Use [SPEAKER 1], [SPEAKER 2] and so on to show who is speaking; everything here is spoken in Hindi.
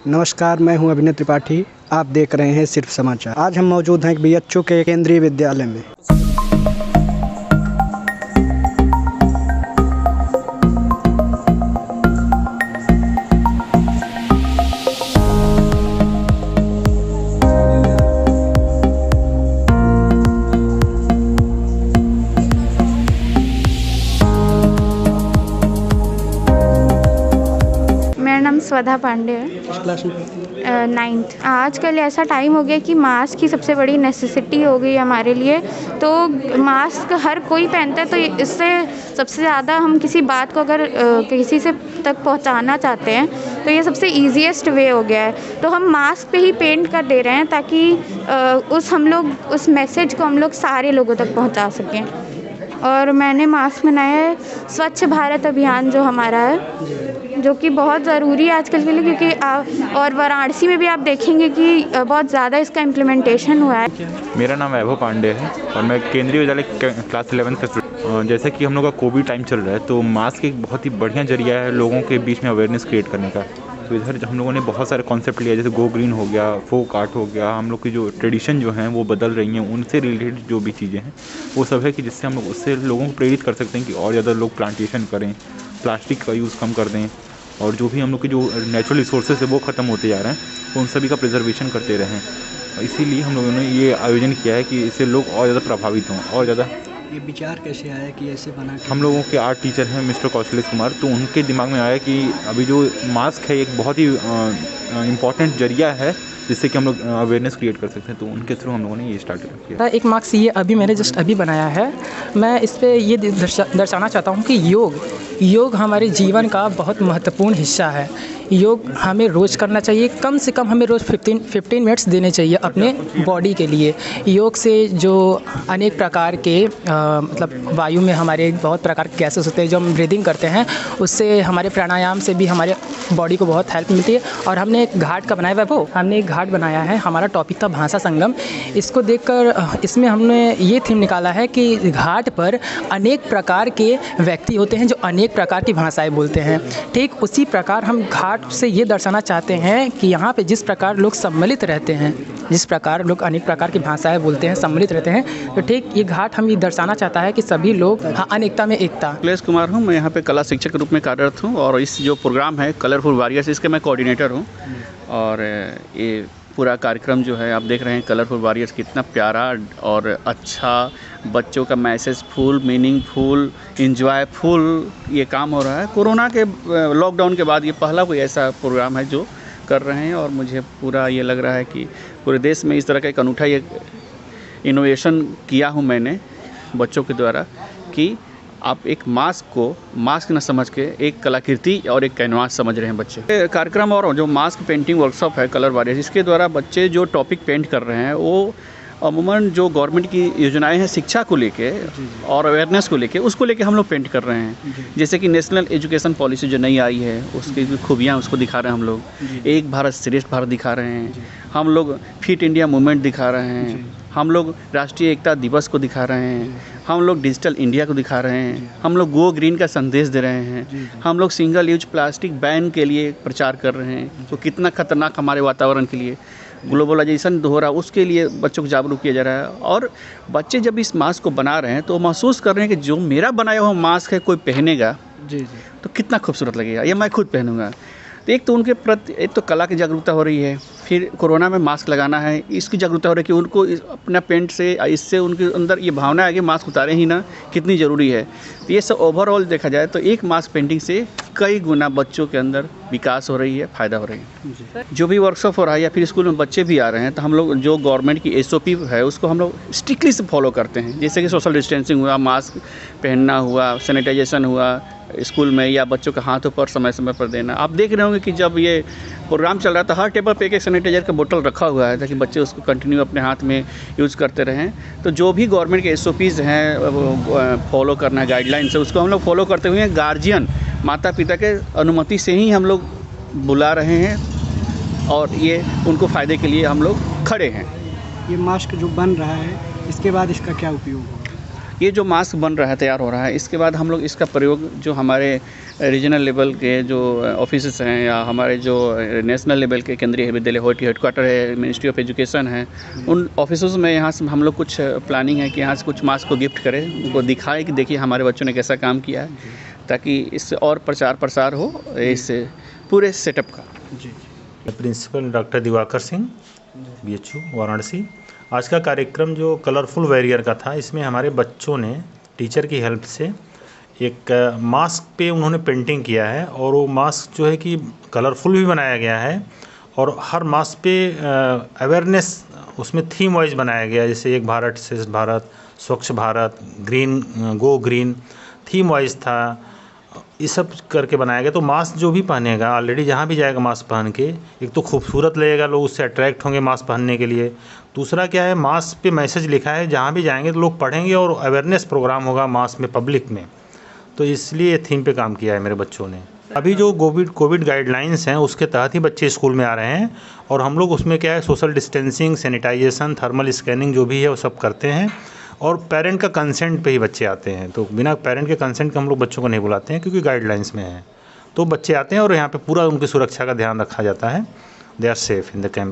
[SPEAKER 1] नमस्कार, मैं हूं अभिनय त्रिपाठी। आप देख रहे हैं सिर्फ समाचार। आज हम मौजूद हैं बीएचयू के केंद्रीय विद्यालय में।
[SPEAKER 2] मेरा नाम स्वधा पांडे है।
[SPEAKER 1] किस क्लास में?
[SPEAKER 2] 9th। आजकल ऐसा टाइम हो गया कि मास्क की सबसे बड़ी नेसेसिटी हो गई हमारे लिए। तो मास्क हर कोई पहनता है, तो इससे सबसे ज़्यादा हम किसी बात को अगर किसी से तक पहुंचाना चाहते हैं तो ये सबसे ईजीएस्ट वे हो गया है। तो हम मास्क पे ही पेंट कर दे रहे हैं ताकि उस मैसेज को हम लोग सारे लोगों तक पहुंचा सकें। और मैंने मास्क बनाया है स्वच्छ भारत अभियान जो हमारा है, जो कि बहुत ज़रूरी है आजकल के लिए, क्योंकि और वाराणसी में भी आप देखेंगे कि बहुत ज़्यादा इसका इम्प्लीमेंटेशन हुआ है।
[SPEAKER 3] मेरा नाम वैभव पांडे है और मैं केंद्रीय विद्यालय क्लास 11th का स्टूडेंट। जैसे कि हम लोग का कोविड टाइम चल रहा है, तो मास्क एक बहुत ही बढ़िया जरिया है लोगों के बीच में अवेयरनेस क्रिएट करने का। तो इधर हम लोगों ने बहुत सारे कॉन्सेप्ट लिया, जैसे गो ग्रीन हो गया, फोक आर्ट हो गया। हम लोग की जो ट्रेडिशन जो हैं वो बदल रही हैं, उनसे रिलेटेड जो भी चीज़ें हैं वो सब है कि जिससे हम लोग उससे लोगों को प्रेरित कर सकते हैं कि और ज़्यादा लोग प्लांटेशन करें, प्लास्टिक का यूज़ कम कर दें, और जो भी हम लोग के जो नेचुरल रिसोर्सेज है वो ख़त्म होते जा रहे हैं, उन सभी का प्रिजर्वेशन करते रहें। इसीलिए हम लोगों ने ये आयोजन किया है कि इससे लोग और ज़्यादा प्रभावित हों और ज़्यादा।
[SPEAKER 1] ये विचार कैसे आया कि ऐसे बना के?
[SPEAKER 3] हम लोगों के आर्ट टीचर हैं मिस्टर कौशलेश कुमार, तो उनके दिमाग में आया कि अभी जो मास्क है एक बहुत ही इम्पॉर्टेंट जरिया है जिससे कि हम लोग अवेयरनेस क्रिएट कर सकते हैं। तो उनके थ्रू हम लोगों ने ये स्टार्ट किया।
[SPEAKER 4] एक मार्क्स ये अभी मैंने जस्ट अभी बनाया है। मैं इस पर ये दर्शाना चाहता हूँ कि योग हमारे जीवन का बहुत महत्वपूर्ण हिस्सा है। योग हमें रोज़ करना चाहिए, कम से कम हमें रोज़ 15 मिनट्स देने चाहिए अपने बॉडी के लिए। योग से जो अनेक प्रकार के मतलब वायु में हमारे बहुत प्रकार के गैसेस होते हैं जो हम ब्रीदिंग करते हैं, उससे हमारे प्राणायाम से भी हमारे बॉडी को बहुत हेल्प मिलती है। और हमने एक घाट का बनाया है, हमने एक घाट बनाया है। हमारा टॉपिक था भाषा संगम। इसको देखकर इसमें हमने ये थीम निकाला है कि घाट पर अनेक प्रकार के व्यक्ति होते हैं जो अनेक प्रकार की भाषाएं बोलते हैं। ठीक उसी प्रकार हम घाट से ये दर्शाना चाहते हैं कि यहाँ पे जिस प्रकार लोग सम्मिलित रहते हैं, जिस प्रकार लोग अनेक प्रकार की भाषाएं बोलते हैं, सम्मिलित रहते हैं, तो ठीक ये घाट हम ये दर्शाना चाहता है कि सभी लोग अनेकता में एकता।
[SPEAKER 5] कौशलेश कुमार हूँ, मैं यहाँ पे कला शिक्षक के रूप में कार्यरत हूँ और इस जो प्रोग्राम है कलरफुल वॉरियर्स, इसके मैं कोऑर्डिनेटर हूँ। और ये पूरा कार्यक्रम जो है आप देख रहे हैं कलरफुल वॉरियर्स, कितना प्यारा और अच्छा, बच्चों का मैसेज फुल, मीनिंगफुल, इंजॉयफुल ये काम हो रहा है। कोरोना के लॉकडाउन के बाद ये पहला कोई ऐसा प्रोग्राम है जो कर रहे हैं और मुझे पूरा ये लग रहा है कि पूरे देश में इस तरह का एक अनूठा ये इनोवेशन किया हूँ मैंने बच्चों के द्वारा कि आप एक मास्क को मास्क न समझ के एक कलाकृति और एक कैनवास समझ रहे हैं बच्चे। कार्यक्रम और जो मास्क पेंटिंग वर्कशॉप है कलर वॉरियर्स, इसके द्वारा बच्चे जो टॉपिक पेंट कर रहे हैं वो अमूमन जो गवर्नमेंट की योजनाएं हैं शिक्षा को लेके और अवेयरनेस को लेके, उसको लेके हम लोग पेंट कर रहे हैं। जैसे कि नेशनल एजुकेशन पॉलिसी जो नई आई है उसकी खूबियाँ उसको दिखा रहे हैं हम लोग। एक भारत श्रेष्ठ भारत दिखा रहे हैं हम लोग, फिट इंडिया मूवमेंट दिखा रहे हैं हम लोग, राष्ट्रीय एकता दिवस को दिखा रहे हैं हम लोग, डिजिटल इंडिया को दिखा रहे हैं हम लोग, गो ग्रीन का संदेश दे रहे हैं हम लोग, सिंगल यूज प्लास्टिक बैन के लिए प्रचार कर रहे हैं तो कितना खतरनाक हमारे वातावरण के लिए, ग्लोबलाइजेशन हो रहा है उसके लिए बच्चों को जागरूक किया जा रहा है। और बच्चे जब इस मास्क को बना रहे हैं तो महसूस कर रहे हैं कि जो मेरा बनाया हुआ मास्क है कोई पहनेगा तो कितना खूबसूरत लगेगा, ये मैं खुद पहनूंगा। तो एक तो उनके प्रति एक तो कला की जागरूकता हो रही है, फिर कोरोना में मास्क लगाना है इसकी जागरूकता हो रही है कि उनको अपना पेंट से इससे उनके अंदर ये भावना है कि मास्क उतारें ही ना, कितनी ज़रूरी है। तो ये सब ओवरऑल देखा जाए तो एक मास्क पेंटिंग से कई गुना बच्चों के अंदर विकास हो रही है, फ़ायदा हो रही है। जो भी वर्कशॉप हो रहा है या फिर स्कूल में बच्चे भी आ रहे हैं तो हम लोग जो गवर्नमेंट की SOP है उसको हम लोग स्ट्रिक्टली से फॉलो करते हैं। जैसे कि सोशल डिस्टेंसिंग हुआ, मास्क पहनना हुआ, सैनिटाइजेशन हुआ स्कूल में, या बच्चों के हाथों पर समय समय पर देना। आप देख रहे होंगे कि जब ये प्रोग्राम चल रहा था हर टेबल पे एक सैनिटाइजर का बोतल रखा हुआ है ताकि बच्चे उसको कंटिन्यू अपने हाथ में यूज़ करते रहें। तो जो भी गवर्नमेंट के SOPs हैं फॉलो करना है, गाइडलाइंस है, उसको हम लोग फॉलो करते हुए गार्जियन माता पिता के अनुमति से ही हम लोग बुला रहे हैं और ये उनको फ़ायदे के लिए हम लोग खड़े हैं।
[SPEAKER 1] ये मास्क जो बन रहा है इसके बाद इसका क्या उपयोग होगा?
[SPEAKER 5] ये जो मास्क बन रहा है, तैयार हो रहा है, इसके बाद हम लोग इसका प्रयोग जो हमारे रीजनल लेवल के जो ऑफिसेस हैं या हमारे जो नेशनल लेवल के केंद्रीय विद्यालय हेडक्वार्टर है, मिनिस्ट्री ऑफ एजुकेशन है, उन ऑफिसों में यहाँ से हम लोग कुछ प्लानिंग है कि यहाँ से कुछ मास्क को गिफ्ट करें, उनको दिखाएं कि देखिए हमारे बच्चों ने कैसा काम किया है, ताकि इससे और प्रचार प्रसार हो इस पूरे सेटअप का।
[SPEAKER 1] जी
[SPEAKER 6] principal doctor Diwakar Singh, BHU Varanasi. आज का कार्यक्रम जो कलरफुल वॉरियर का था, इसमें हमारे बच्चों ने टीचर की हेल्प से एक मास्क पे उन्होंने पेंटिंग किया है, और वो मास्क जो है कि कलरफुल भी बनाया गया है, और हर मास्क पे अवेयरनेस उसमें थीम वाइज बनाया गया है, जैसे एक भारत श्रेष्ठ भारत, स्वच्छ Bharat, green go green, theme wise था, ये सब करके बनाया गया। तो मास्क जो भी पहनेगा, ऑलरेडी जहाँ भी जाएगा मास्क पहन के, एक तो खूबसूरत लगेगा, लोग उससे अट्रैक्ट होंगे मास्क पहनने के लिए। दूसरा क्या है, मास्क पे मैसेज लिखा है, जहाँ भी जाएंगे तो लोग पढ़ेंगे और अवेयरनेस प्रोग्राम होगा मास्क में, पब्लिक में। तो इसलिए थीम पे काम किया है मेरे बच्चों ने। अभी जो कोविड गाइडलाइंस हैं उसके तहत ही बच्चे स्कूल में आ रहे हैं, और हम लोग उसमें क्या है, social distancing, sanitization, thermal scanning जो भी है वो सब करते हैं, और पेरेंट का कंसेंट पे ही बच्चे आते हैं। तो बिना पेरेंट के कंसेंट के हम लोग बच्चों को नहीं बुलाते हैं, क्योंकि गाइडलाइंस में है। तो बच्चे आते हैं और यहाँ पे पूरा उनकी सुरक्षा का ध्यान रखा जाता है। They are safe in the camp.